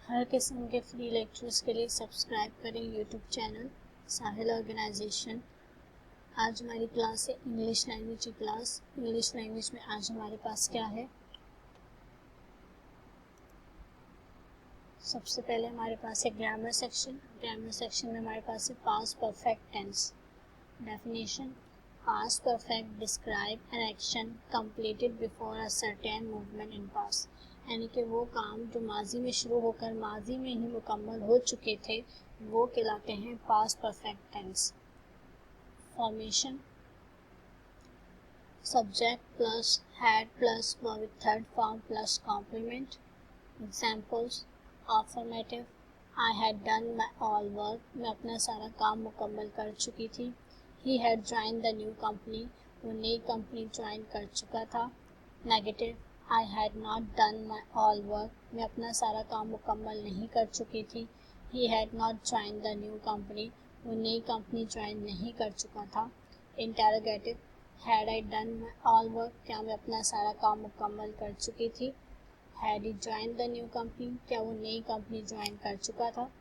हर किस्म के free lectures के लिए सब्सक्राइब करें यूट्यूब चैनल साहिल ऑर्गेनाइजेशन। आज हमारी क्लास है इंग्लिश लैंग्वेज की क्लास। इंग्लिश लैंग्वेज में आज हमारे पास क्या है, सबसे पहले हमारे पास है ग्रामर सेक्शन। ग्रामर सेक्शन में हमारे पास है past perfect tense. Definition: past perfect describe an action completed before a certain movement in past, यानी कि वो काम जो माजी में शुरू होकर माजी में ही मुकम्मल हो चुके थे वो कहलाते हैं past perfect tense. Formation: subject plus had plus verb with third form plus complement. Examples: affirmative: I had done my all work, मैं अपना सारा काम मुकम्मल कर चुकी थी। He had join the new company, वो नई कंपनी ज्वाइन कर चुका था। Negative: I had not done my all work, मैं अपना सारा काम मुकम्मल नहीं कर चुकी थी। He had not join the new company, वो नई कंपनी ज्वाइन नहीं कर चुका था। Interrogative: had I done my all work, क्या मैं अपना सारा काम मुकम्मल कर चुकी थी। Had he join the new company, क्या वो नई कंपनी ज्वाइन कर चुका था।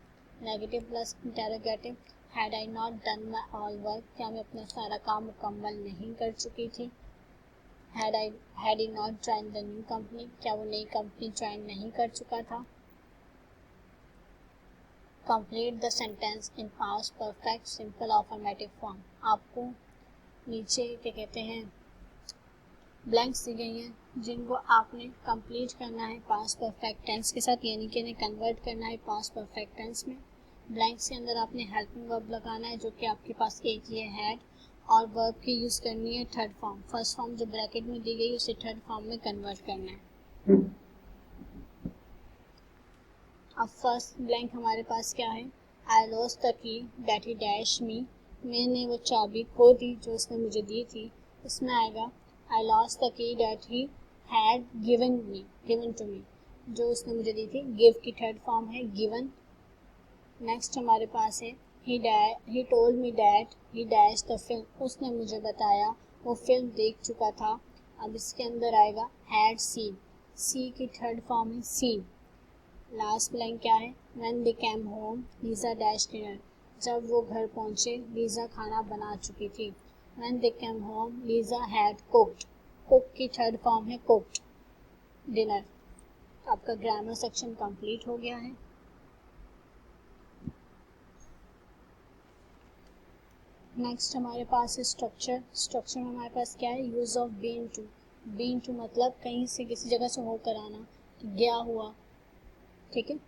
Negative plus interrogative: had I not done my all work, क्या मैं अपना सारा काम मुकम्मल नहीं कर चुकी थी। Had he not join the new company, क्या वो नई कंपनी ज्वाइन नहीं कर चुका था। Complete the sentence in past perfect simple affirmative form. आपको नीचे क्या कहते हैं ब्लैंक्स दी गई हैं जिनको आपने कंप्लीट करना है पास्ट परफेक्ट टेंस के साथ, यानी कि इन्हें कन्वर्ट करना है पास्ट परफेक्ट टेंस में। ब्लैंक्स के अंदर आपने हेल्पिंग वर्ब लगाना है जो कि आपके पास एक ही है हैड, और वर्ब की यूज़ करनी है थर्ड फॉर्म। फर्स्ट फॉर्म जो ब्रैकेट में दी गई उसे थर्ड फॉर्म में कन्वर्ट करना है। अब फर्स्ट ब्लैंक हमारे पास क्या है, I lost the key that he dash मी, मैंने वो चाबी खो दी जो उसने मुझे दी थी। इसमें आएगा I lost the key that he had given to me, जो उसने मुझे दी थी। give की थर्ड फॉर्म है given। नेक्स्ट हमारे पास है he told me that he dashed the film, उसने मुझे बताया वो फिल्म देख चुका था। अब इसके अंदर आएगा had seen, see की थर्ड फॉर्म है seen। लास्ट ब्लैंक क्या है, when they came home Lisa dashed dinner, जब वो घर पहुंचे लीजा खाना बना चुकी थी। When they came home, Lisa had cooked. Cook की थर्ड फॉर्म है cooked dinner। आपका ग्रामर सेक्शन कंप्लीट हो गया है। नेक्स्ट हमारे पास है स्ट्रक्चर। स्ट्रक्चर में हमारे पास क्या है, use of been to. Been to मतलब कहीं से किसी जगह से होकर आना, गया हुआ, ठीक है।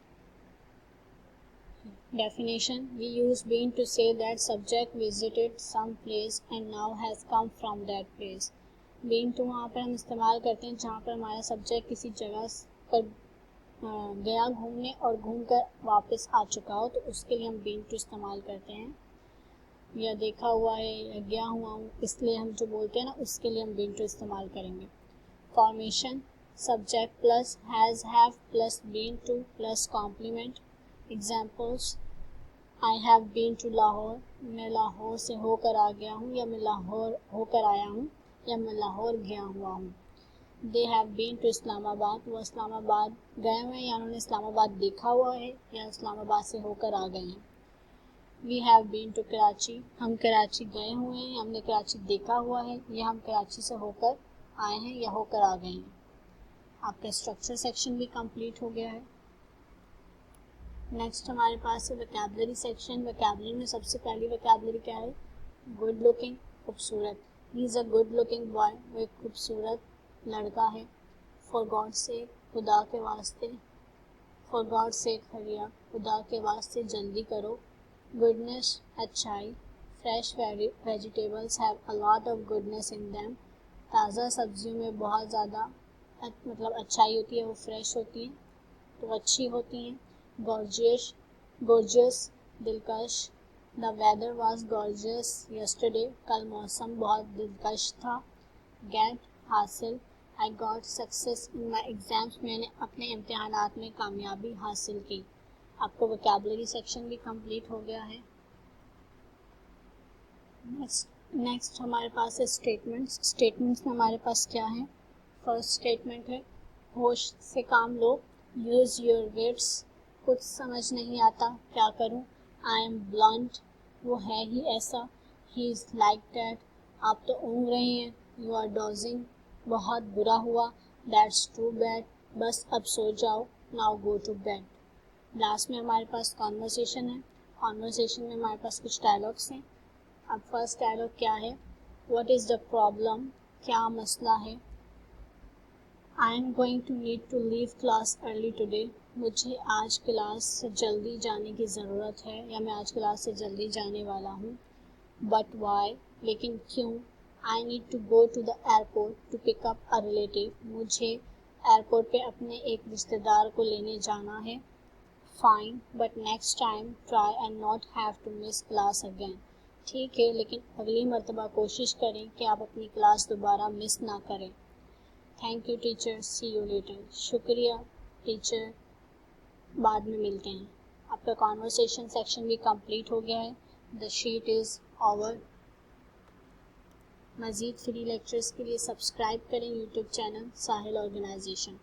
Definition: we use been to say that subject visited some place and now has come from that place। been to वहाँ पर हम इस्तेमाल करते हैं जहाँ पर हमारा सब्जेक्ट किसी जगह पर गया घूमने और घूमकर वापस आ चुका हो, तो उसके लिए हम been to इस्तेमाल करते हैं। या देखा हुआ है या गया हुआ हूँ, इसलिए हम जो बोलते हैं ना उसके लिए हम been to इस्तेमाल करेंगे। Formation: subject plus has have plus been to plus complement. Examples: I have been to Lahore, मैं लाहौर से होकर आ गया हूँ, या मैं लाहौर होकर आया हूँ, या मैं लाहौर गया हुआ हूँ। They have been to Islamabad, वो इस्लामाबाद गए हुए हैं या उन्होंने इस्लामाबाद देखा हुआ है या इस्लामाबाद से होकर आ गए हैं। We have been to Karachi, हम कराची गए हुए हैं या हमने कराची देखा हुआ है या हम कराची से होकर आए हैं या होकर आ गए हैं। आपका स्ट्रक्चर सेक्शन भी कंप्लीट हो गया है। नेक्स्ट हमारे पास है वोकैबुलरी सेक्शन। वोकैबुलरी में सबसे पहली वोकैबुलरी क्या है, गुड लुकिंग, खूबसूरत। He is a good looking boy, वो एक खूबसूरत लड़का है। फॉर गॉड सेक, खुदा के वास्ते। फॉर गॉड सेक हरिया, खुदा के वास्ते जल्दी करो। गुडनेस, अच्छाई। Fresh vegetables have a lot of goodness in them, ताज़ा सब्जियों में बहुत ज़्यादा मतलब अच्छाई होती है, वो फ्रेश होती हैं तो अच्छी होती हैं। gorgeous, दिलकश। The weather was gorgeous yesterday, कल मौसम बहुत दिलकश था। गेट, हासिल। I got success in my exams, मैंने अपने इम्तिहानात में कामयाबी हासिल की। आपको वोकैबुलरी सेक्शन भी कंप्लीट हो गया है। नेक्स्ट हमारे पास है स्टेटमेंट्स। स्टेटमेंट्स में हमारे पास क्या है, फर्स्ट स्टेटमेंट है होश से काम लो, यूज़ योर विट्स, कुछ समझ नहीं आता, क्या करूं? आई एम ब्लंट, वो है ही ऐसा। ही इज़ लाइक दैट, आप तो ऊँघ रहे हैं। यू आर डोजिंग, बहुत बुरा हुआ। दैट्स टू बैड, बस अब सो जाओ। Now go to bed. Last में हमारे पास कॉन्वर्सेशन है। कॉन्वर्सेशन में हमारे पास कुछ डायलॉग्स हैं। अब फर्स्ट डायलॉग क्या है? व्हाट इज़ द प्रॉब्लम, क्या मसला है? I am going to need to leave class early today, मुझे आज क्लास से जल्दी जाने की ज़रूरत है, या मैं आज क्लास से जल्दी जाने वाला हूँ। बट वाई, लेकिन क्यों? I need to go to the airport to pick up a relative, मुझे एयरपोर्ट पे अपने एक रिश्तेदार को लेने जाना है। Fine, but next time try and not have to miss class again, ठीक है, लेकिन अगली मर्तबा कोशिश करें कि आप अपनी क्लास दोबारा मिस ना करें। Thank you teacher, see you later, शुक्रिया टीचर, बाद में मिलते हैं। आपका कॉन्वर्सेशन सेक्शन भी कंप्लीट हो गया है। The sheet is over. मज़ीद फ्री लेक्चर्स के लिए सब्सक्राइब करें यूट्यूब चैनल साहिल ऑर्गेनाइजेशन।